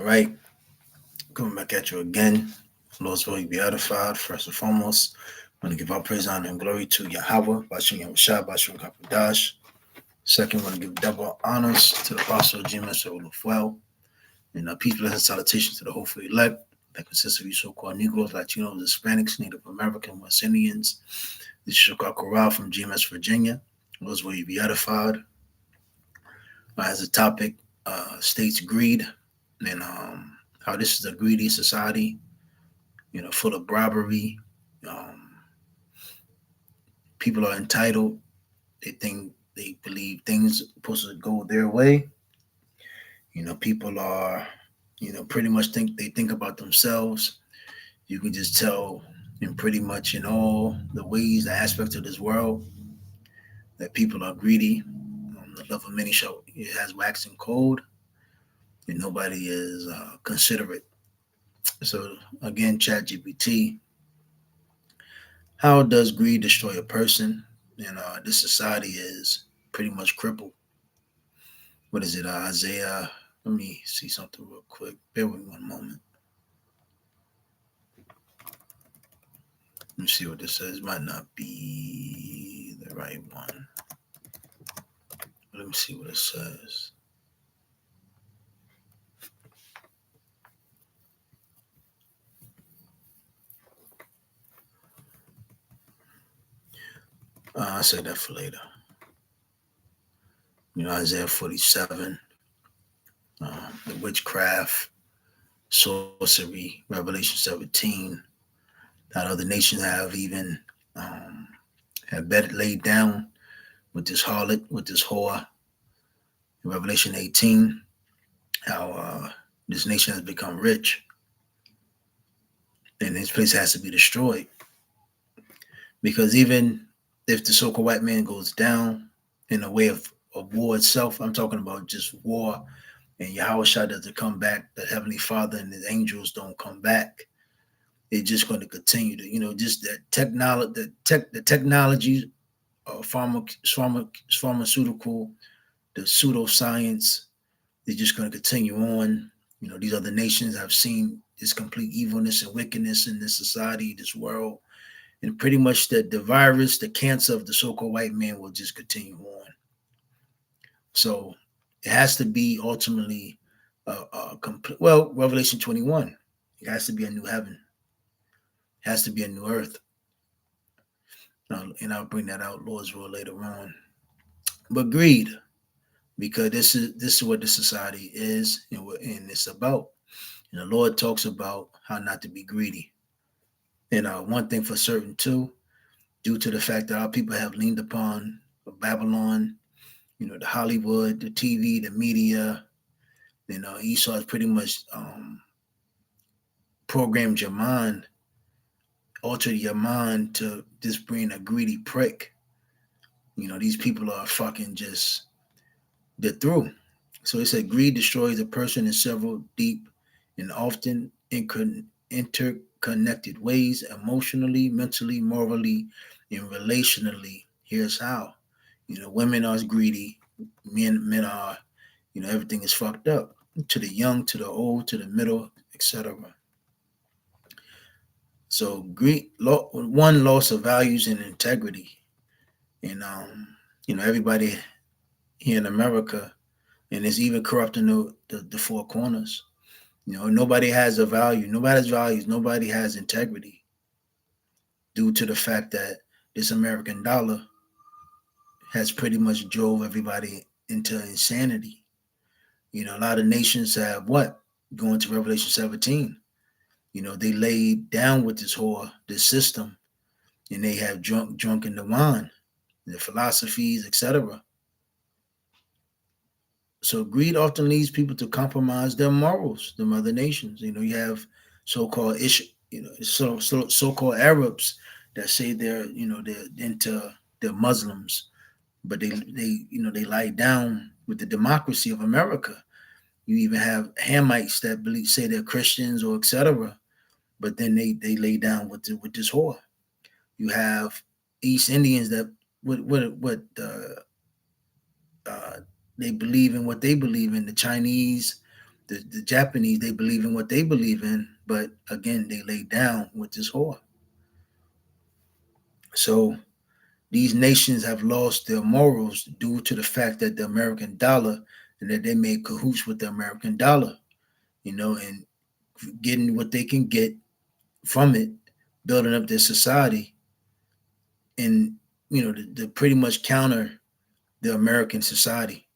All right, coming back at you again. Lord's will you be edified. First and foremost, I want to give our praise, honor, and glory to Yahweh, Bashim Yahushua, Bashim Kapadash. Second, I want to give double honors to the Apostle Jimis Olufuel, and a peace, blessing, salutation to the hopeful elect that consists of you so-called Negroes, Latinos, Hispanics, Native American, West Indians. This is Shukar Corral from GMS, Virginia. Lord's will you be edified. As a topic, states greed and how this is a greedy society, full of bribery. Um, People are entitled. They believe things are supposed to go their way. People are, pretty much think about themselves. You can just tell, and pretty much in all the ways, the aspects of this world, that people are greedy. The love of many shall it has waxed cold, and nobody is considerate. So again, ChatGPT, how does greed destroy a person? And this society is pretty much crippled. What is it, Isaiah? Let me see something real quick. Bear with me one moment. Let me see what this says. Might not be the right one. Let me see what it says. I'll say that for later. Isaiah 47, the witchcraft, sorcery, Revelation 17, that other nations have even have better laid down with this harlot, with this whore. In Revelation 18, how this nation has become rich and this place has to be destroyed. Because even if the so-called white man goes down in a way of war itself, I'm talking about just war, and Yahushua doesn't come back, the Heavenly Father and the angels don't come back, it's just going to continue to, just that technology, the technology, pharmaceutical, the pseudoscience is just going to continue on. These other nations have seen this complete evilness and wickedness in this society, this world, and pretty much the virus, the cancer of the so-called white man will just continue on. So it has to be ultimately complete. Well, Revelation 21, it has to be a new heaven. It has to be a new earth. And I'll bring that out, Lord's will, later on. But greed, because this is what the society is and it's about. And the Lord talks about how not to be greedy. And one thing for certain too, due to the fact that our people have leaned upon Babylon, the Hollywood, the TV, the media, Esau has pretty much programmed your mind, altered your mind to just bring a greedy prick. These people are fucking just, they're through. So it said greed destroys a person in several deep and often interconnected ways, emotionally, mentally, morally, and relationally. Here's how. Women are greedy, men are, everything is fucked up. To the young, to the old, to the middle, etc. So greed, one, loss of values and integrity. And everybody here in America, and it's even corrupting the four corners. Nobody has a value. Nobody has values. Nobody has integrity, due to the fact that this American dollar has pretty much drove everybody into insanity. A lot of nations have what? Going to Revelation 17. They laid down with this system, and they have drunk in the wine, the philosophies, etc. So greed often leads people to compromise their morals, the other nations. You have so-called so-called Arabs that say they're into they're Muslims, but they lie down with the democracy of America. You even have Hamites that say they're Christians or etc. But then they lay down with this whore. You have East Indians that what they believe in what they believe in. The Chinese, The Japanese, they believe in what they believe in, but again, they lay down with this whore. So these nations have lost their morals due to the fact that the American dollar, and that they made cahoots with the American dollar, and getting what they can get from it, building up their society, and to pretty much counter the American society.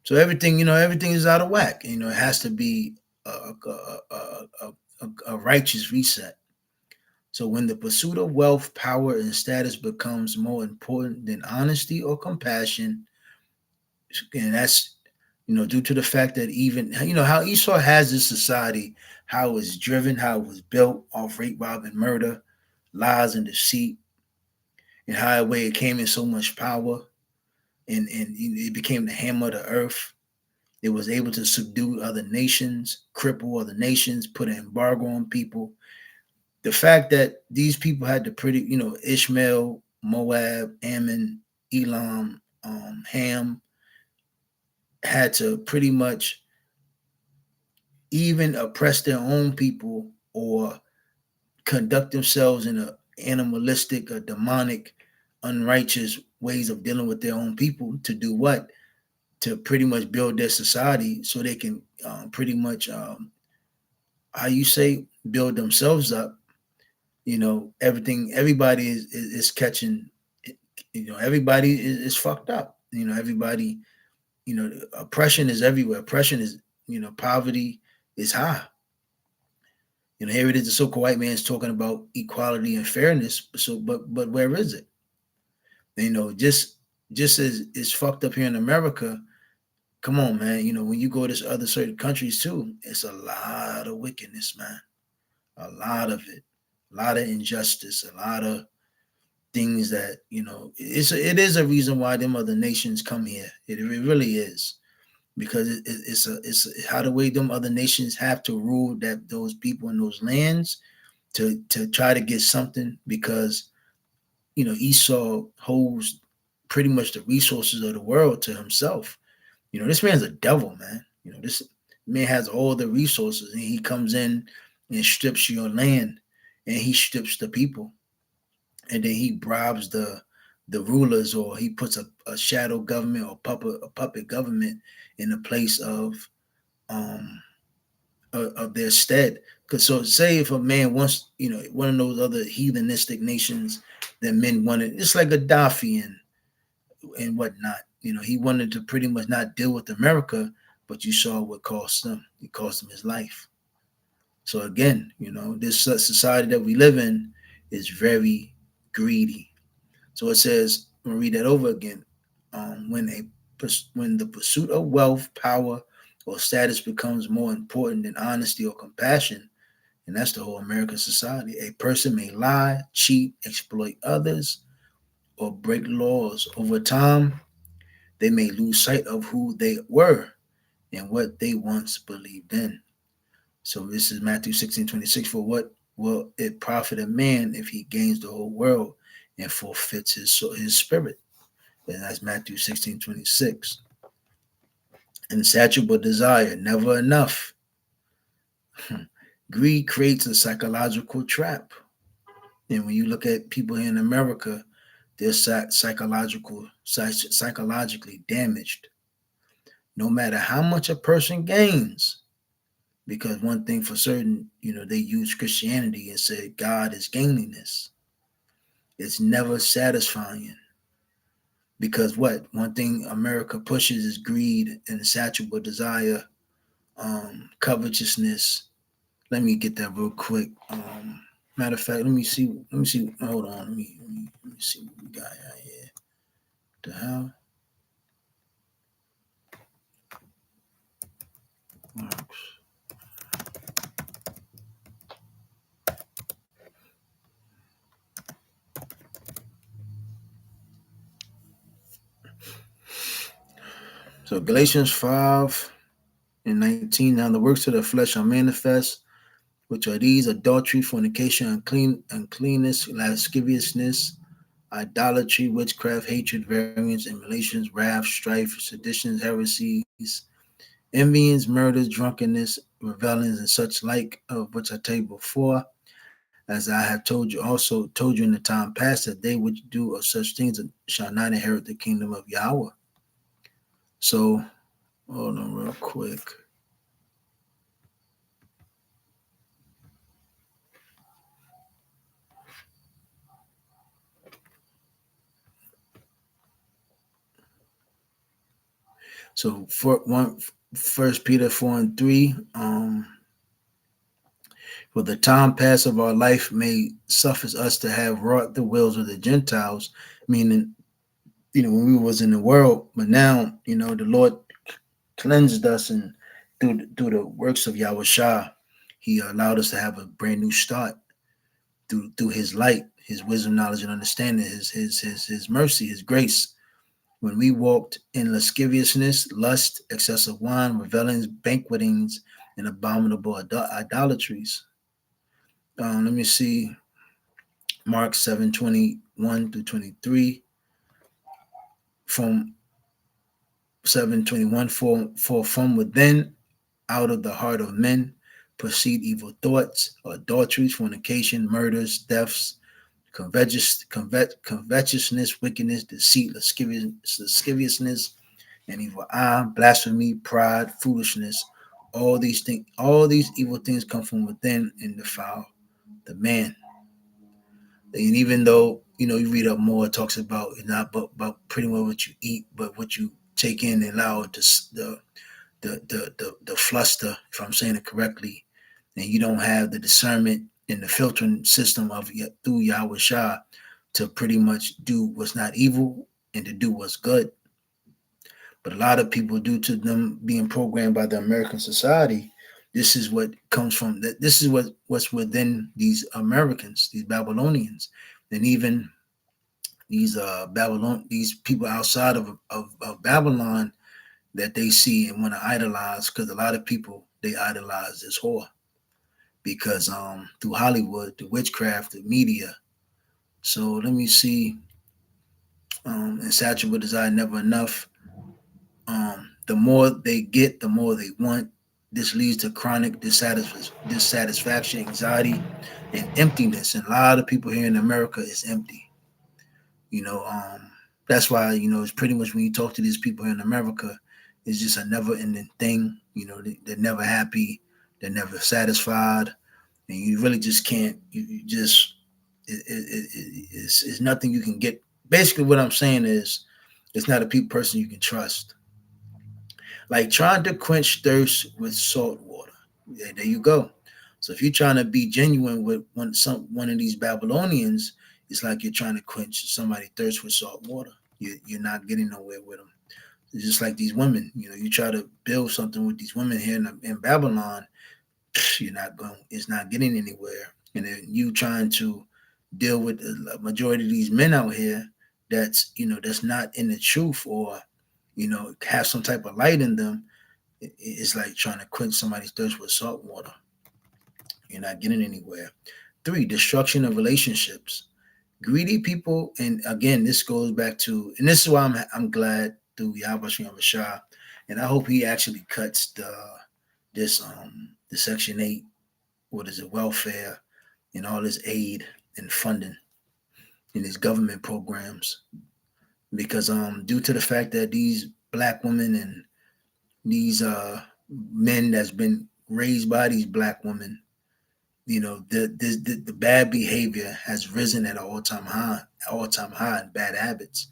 So everything is out of whack. It has to be a righteous reset. So when the pursuit of wealth, power, and status becomes more important than honesty or compassion, and that's due to the fact that even how Esau has this society, how it's driven, how it was built off rape, rob, and murder, lies and deceit, and how way it came in so much power, and it became the hammer of the earth. It was able to subdue other nations, cripple other nations, put an embargo on people. The fact that these people had to Ishmael, Moab, Ammon, Elam, Ham, had to pretty much even oppress their own people or conduct themselves in a animalistic or demonic, unrighteous ways of dealing with their own people to do what? To pretty much build their society so they can pretty much, how you say, build themselves up. Everybody is catching, everybody is fucked up. Everybody, oppression is everywhere. Oppression is, poverty is high. Here it is, the so-called white man is talking about equality and fairness. So, but where is it? Just as it's fucked up here in America. Come on, man. When you go to other certain countries too, it's a lot of wickedness, man. A lot of it, a lot of injustice, a lot of things that it is a reason why them other nations come here. It really is, because it's how the way them other nations have to rule those people in those lands to try to get something, because Esau holds pretty much the resources of the world to himself. This man's a devil, man. This man has all the resources, and he comes in and strips your land, and he strips the people, and then he bribes the rulers, or he puts a shadow government or puppet government in the place of their stead. Because so say if a man wants, one of those other heathenistic nations that men wanted, it's like Gaddafi and whatnot. He wanted to pretty much not deal with America, but you saw what cost him. It cost him his life. So again, this society that we live in is very greedy. So it says, I'm gonna read that over again. When the pursuit of wealth, power, or status becomes more important than honesty or compassion, and that's the whole American society. A person may lie, cheat, exploit others, or break laws. Over time, they may lose sight of who they were and what they once believed in. So this is Matthew 16:26. For what will it profit a man if he gains the whole world and forfeits his spirit? And that's Matthew 16:26. Insatiable desire, never enough. Greed creates a psychological trap. And when you look at people here in America, they're psychologically damaged. No matter how much a person gains, because one thing for certain, they use Christianity and say God is gaining this. It's never satisfying. Because what? One thing America pushes is greed, insatiable desire, covetousness. Let me get that real quick. Matter of fact, let me see. Hold on. Let me see what we got here. The hell? Works. So Galatians 5:19. Now the works of the flesh are manifest, which are these: adultery, fornication, uncleanness, lasciviousness, idolatry, witchcraft, hatred, variance, emulations, wrath, strife, seditions, heresies, envyings, murders, drunkenness, revelings, and such like, of which I tell you before, as I have told you, also told you in the time past, that they which do of such things shall not inherit the kingdom of Yahweh. So, hold on real quick. So, for one, First Peter 4:3. For the time past of our life may suffers us to have wrought the wills of the Gentiles, meaning, when we was in the world, but now, the Lord cleansed us, and through the works of Yahweh, He allowed us to have a brand new start through His light, His wisdom, knowledge, and understanding, His mercy, His grace. When we walked in lasciviousness, lust, excessive wine, revelings, banquetings, and abominable idolatries. Let me see. Mark 7:21-23. From 7:21, for from within, out of the heart of men, proceed evil thoughts, adulteries, fornication, murders, thefts, covetousness, wickedness, deceit, lasciviousness, and evil eye, blasphemy, pride, foolishness. All these evil things come from within and defile the man. And even though, you read up more, it talks about not about pretty much what you eat, but what you take in and allow it to the fluster, if I'm saying it correctly, and you don't have the discernment and the filtering system of through Yahweh Shah to pretty much do what's not evil and to do what's good. But a lot of people, due to them being programmed by the American society, this is what comes from that. This is what's within these Americans, these Babylonians, and even these people outside of Babylon, that they see and want to idolize, because a lot of people, they idolize this whore, because through Hollywood, the witchcraft, the media. So let me see. Insatiable desire, never enough. The more they get, the more they want. This leads to chronic dissatisfaction, anxiety, and emptiness. And a lot of people here in America is empty. You know, that's why, it's pretty much, when you talk to these people here in America, it's just a never-ending thing. They're never happy, they're never satisfied, and you really just can't. You just it's nothing you can get. Basically, what I'm saying is, it's not a person you can trust. Like trying to quench thirst with salt water. Yeah, there you go. So if you're trying to be genuine with one of these Babylonians, it's like you're trying to quench somebody's thirst with salt water. You're not getting nowhere with them. It's just like these women. You try to build something with these women here in Babylon, you're not going. It's not getting anywhere. And then you trying to deal with the majority of these men out here that's not in the truth, or have some type of light in them. It's like trying to quench somebody's thirst with salt water. You're not getting anywhere. 3, destruction of relationships. Greedy people, and again, this goes back to, and this is why I'm glad through Yahweh Shah, and I hope he actually cuts the Section 8, what is it, welfare, and all this aid and funding in these government programs, because due to the fact that these black women and these men that's been raised by these black women, the bad behavior has risen at an all-time high in bad habits.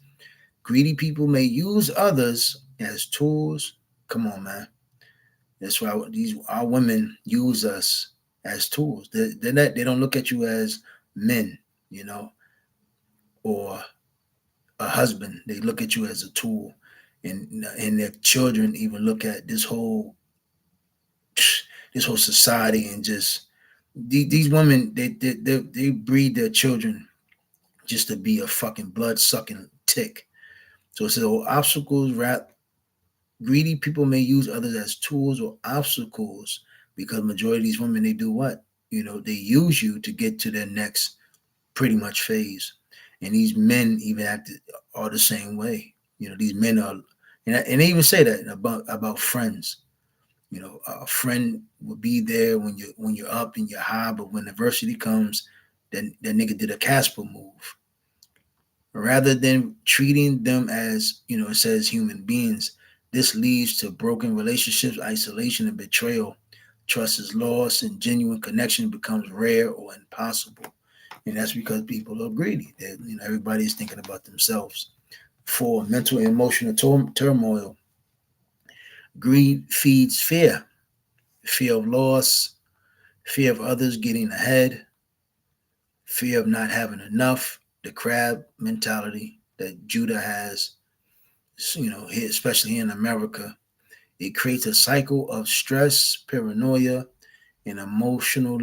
Greedy people may use others as tools. Come on, man. That's why our women use us as tools. They don't look at you as men, or a husband. They look at you as a tool, and their children even look at this whole society, and just these women, they breed their children just to be a fucking blood sucking tick. So it says, obstacles, greedy people may use others as tools or obstacles, because majority of these women, they do what? They use you to get to their next pretty much phase. And these men even are the same way. These men are, and they even say that about friends. A friend will be there when you're up and you're high, but when adversity comes, then that nigga did a Casper move. Rather than treating them as, it says human beings, this leads to broken relationships, isolation, and betrayal. Trust is lost, and genuine connection becomes rare or impossible. And that's because people are greedy. Everybody is thinking about themselves. For mental and emotional turmoil, greed feeds fear, fear of loss, fear of others getting ahead, fear of not having enough, the crab mentality that Judah has, especially here in America. It creates a cycle of stress, paranoia, and emotional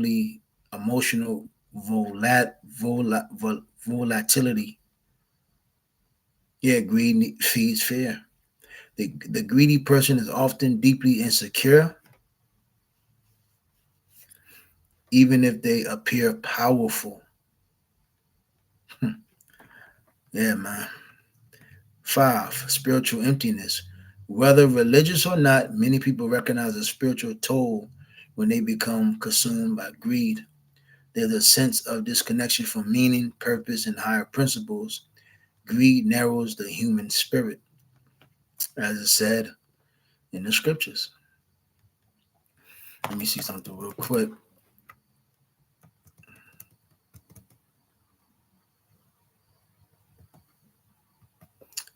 volatility. Yeah, greed feeds fear. The greedy person is often deeply insecure, even if they appear powerful. Yeah, man. 5, spiritual emptiness. Whether religious or not, many people recognize a spiritual toll when they become consumed by greed. There's a sense of disconnection from meaning, purpose, and higher principles. Greed narrows the human spirit, as it said in the scriptures. Let me see something real quick.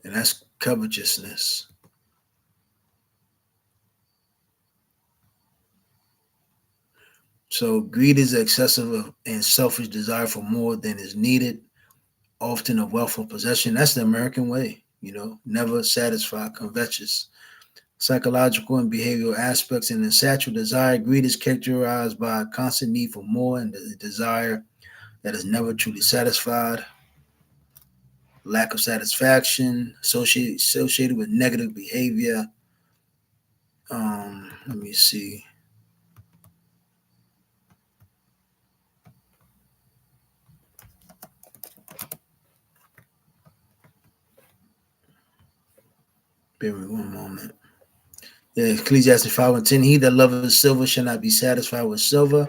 And that's covetousness. So greed is excessive and selfish desire for more than is needed, often a wealth of possession. That's the American way, never satisfied, covetous. Psychological and behavioral aspects and insatiable desire. Greed is characterized by a constant need for more and the desire that is never truly satisfied. Lack of satisfaction associated with negative behavior. Let me see. Bear with me one moment. Yeah, Ecclesiastes 5:10. He that loveth silver shall not be satisfied with silver,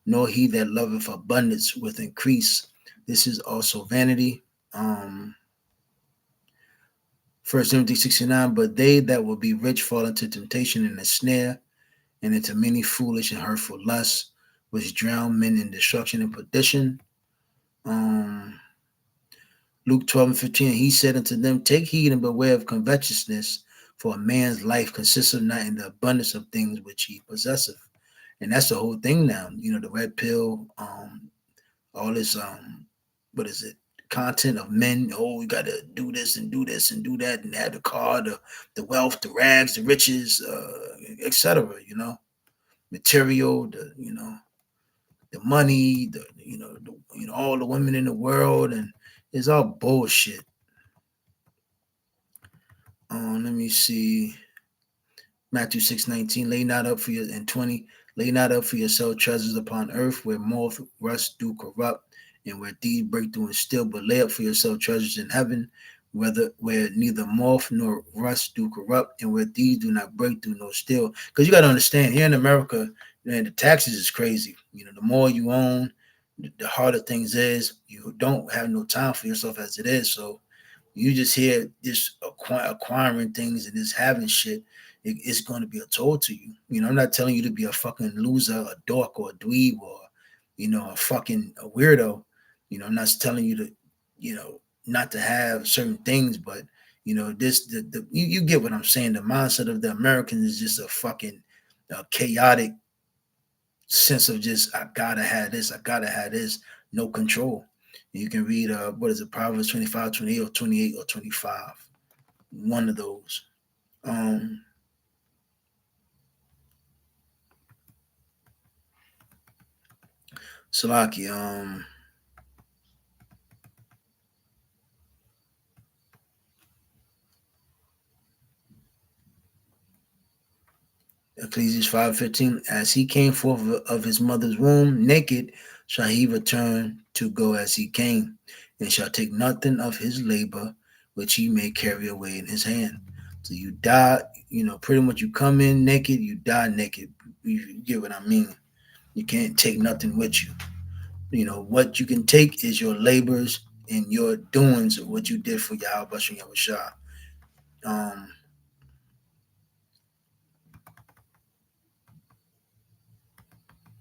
nor he that loveth abundance with increase. This is also vanity. Um, 1 Timothy 69. But they that will be rich fall into temptation and a snare, and into many foolish and hurtful lusts, which drown men in destruction and perdition. Um, Luke 12:15, he said unto them, take heed and beware of covetousness, for a man's life consisteth not in the abundance of things which he possesseth. And that's the whole thing now. The red pill, all this, what is it? Content of men. Oh, you got to do this and do this and do that, and have the car, the wealth, the rags, the riches, etc. Material, the money, all the women in the world, and it's all bullshit. Let me see. Matthew 6:19. Lay not up for your and 20. Lay not up for yourself treasures upon earth, where moth rust do corrupt, and where thieves break through and steal. But lay up for yourself treasures in heaven, where neither moth nor rust do corrupt, and where thieves do not break through nor steal. Because you got to understand, here in America, man, the taxes is crazy. The more you own, the harder things is. You don't have no time for yourself as it is. So you just hear this acquiring things and this having shit, it's going to be a toll to you. I'm not telling you to be a fucking loser, a dork, or a dweeb, or a fucking a weirdo. I'm not telling you to, not to have certain things, but this you get what I'm saying. The mindset of the Americans is just a fucking chaotic sense of just I gotta have this, I gotta have this, no control. You can read what is it, Proverbs 25, 28, or 28 or 25. One of those. Um Salaki, Ecclesiastes 5:15, as he came forth of his mother's womb, naked shall he return to go as he came, and shall take nothing of his labor which he may carry away in his hand. So you die, pretty much you come in naked, you die naked. You get what I mean? You can't take nothing with you. What you can take is your labors and your doings of what you did for Yahweh Bashem Yahushua.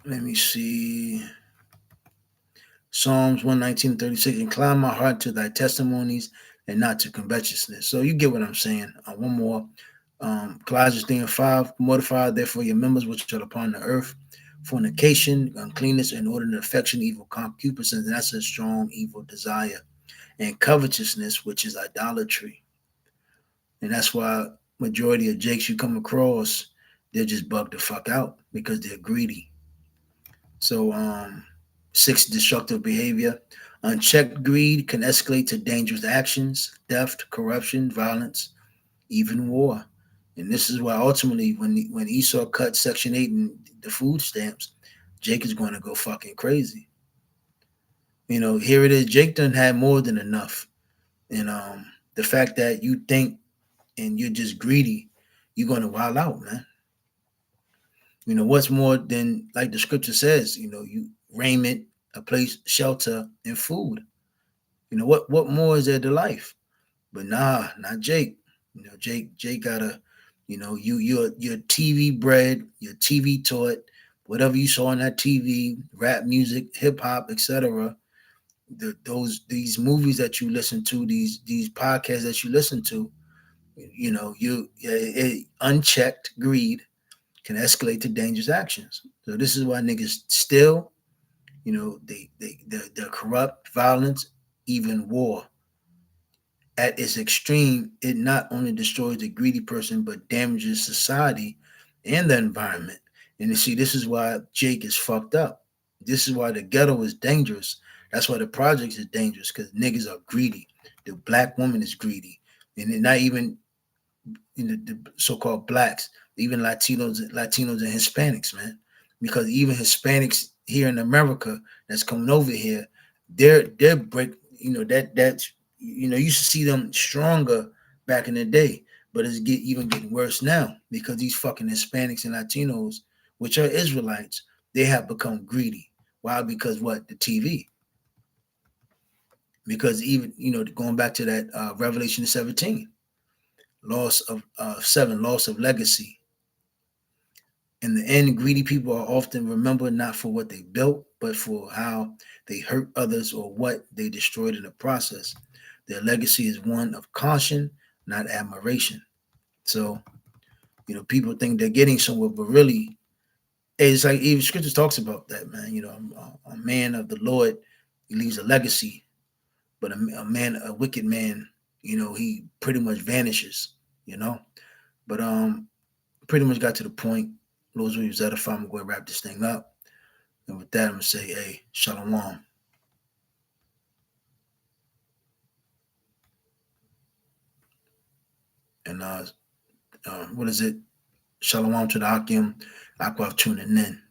Let me see. Psalms 119:36. Incline my heart to thy testimonies and not to covetousness. So you get what I'm saying. One more. Colossians 3:5. Mortify therefore your members which are upon the earth, fornication, uncleanness, inordinate affection, evil concupiscence. And that's a strong evil desire. And covetousness, which is idolatry. And that's why majority of jakes you come across, they're just bugged the fuck out because they're greedy. So 6, destructive behavior. Unchecked greed can escalate to dangerous actions, theft, corruption, violence, even war. And this is why ultimately when Esau cut Section 8 and the food stamps, Jake is going to go fucking crazy. Here it is. Jake done had more than enough. And the fact that you think and you're just greedy, you're going to wild out, man. What's more than, like the scripture says, you raiment, a place, shelter, and food. What more is there to life? But nah, not Jake. Jake gotta, your TV bred, your TV taught, whatever you saw on that TV, rap music, hip hop, etc. These movies that you listen to, these podcasts that you listen to, unchecked greed can escalate to dangerous actions. So this is why niggas steal, they're corrupt, violence, even war. At its extreme, it not only destroys the greedy person, but damages society and the environment. And you see, this is why Jake is fucked up. This is why the ghetto is dangerous. That's why the projects is dangerous, because niggas are greedy. The black woman is greedy. And they're not even the so-called blacks, even Latinos and Hispanics, man. Because even Hispanics here in America that's coming over here, they're break, that's you should see them stronger back in the day, but it's getting worse now because these fucking Hispanics and Latinos, which are Israelites, they have become greedy. Why? Because what? The TV. Because even going back to that Revelation 17. Loss of 7, loss of legacy. In the end, greedy people are often remembered not for what they built, but for how they hurt others or what they destroyed in the process. Their legacy is one of caution, not admiration. So, people think they're getting somewhere, but really, it's like even scripture talks about that, man. A man of the Lord, he leaves a legacy, but a wicked man, he pretty much vanishes, But pretty much got to the point. Lord's will use that if I'm going to wrap this thing up. And with that, I'm going to say, hey, shalom. And what is it? Shalom to the Akim. Aqua tuning in.